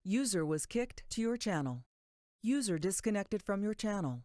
User was kicked to your channel. User disconnected from your channel.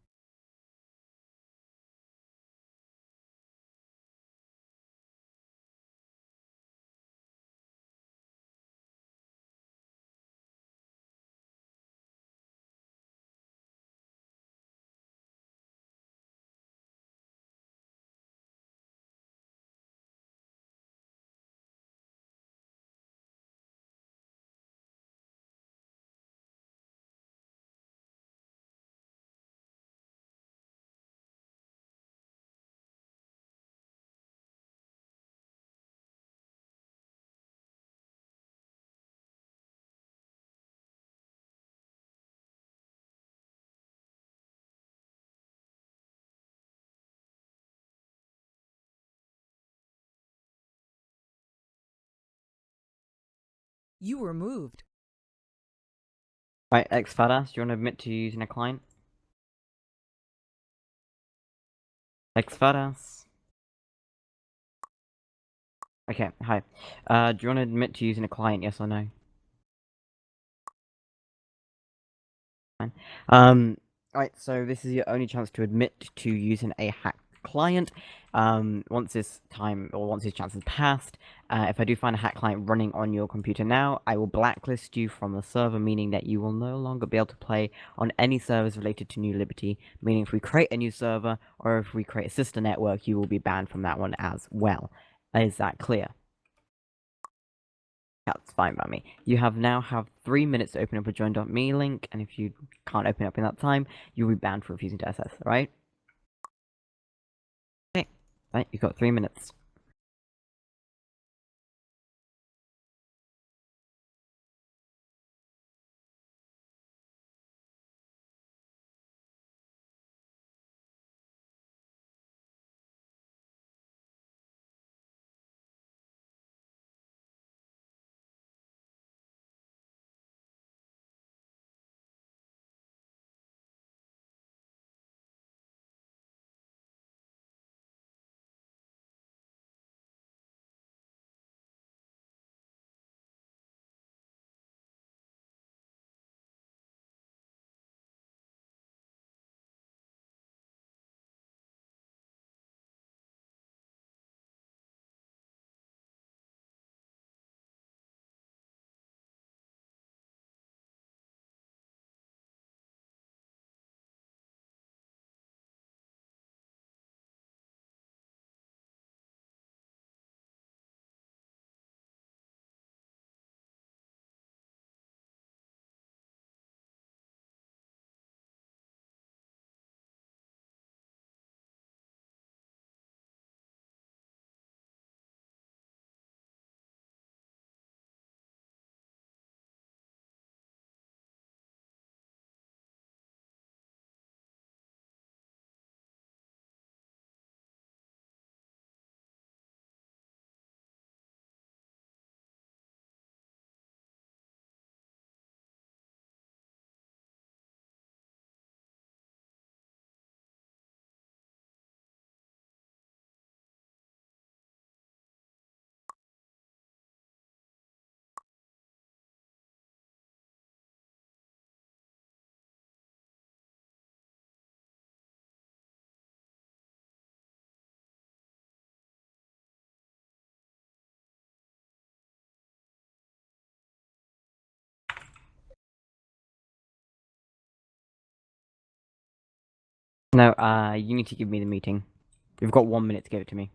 You were moved. Right, Xfadas, do you want to admit to using a client? Xfadas? Okay, hi. Do you want to admit to using a client, yes or no? Fine. Right, so this is your only chance to admit to using a hacked client. Once this time, or once this chance has passed, if I do find a hacked client running on your computer now, I will blacklist you from the server, meaning that you will no longer be able to play on any servers related to New Liberty, meaning if we create a new server, or if we create a sister network, you will be banned from that one as well. Is that clear? That's fine by me. You now have 3 minutes to open up a join.me link, and if you can't open up in that time, you'll be banned for refusing to SS, right? Okay, right, you've got 3 minutes. No, you need to give me the meeting. You've got 1 minute to give it to me.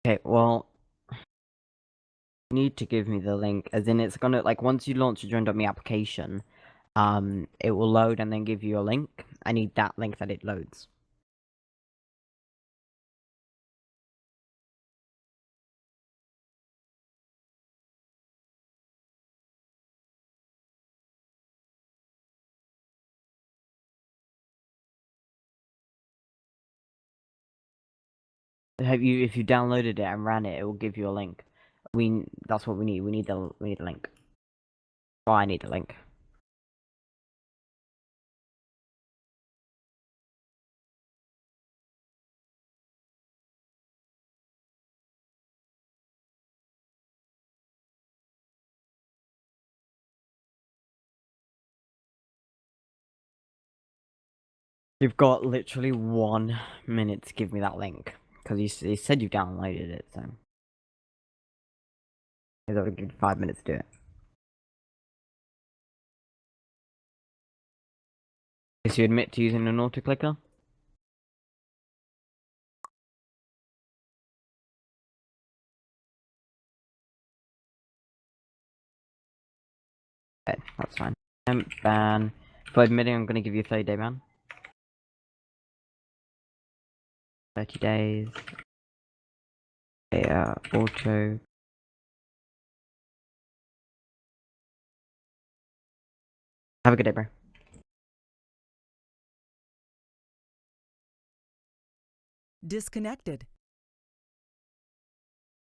Okay, well, you need to give me the link, as in it's gonna, like, once you launch the join.me application, it will load and then give you a link. I need that link that it loads. If you downloaded it and ran it, it will give you a link. That's what we need. We need the link. Oh, I need the link. You've got literally 1 minute to give me that link because you said you've downloaded it, so I'll give you 5 minutes to do it. Guess you admit to using an autoclicker? Okay, that's fine. Ban. For admitting, I'm going to give you a 30-day ban. 30 days. Auto. Have a good day, bro. Disconnected.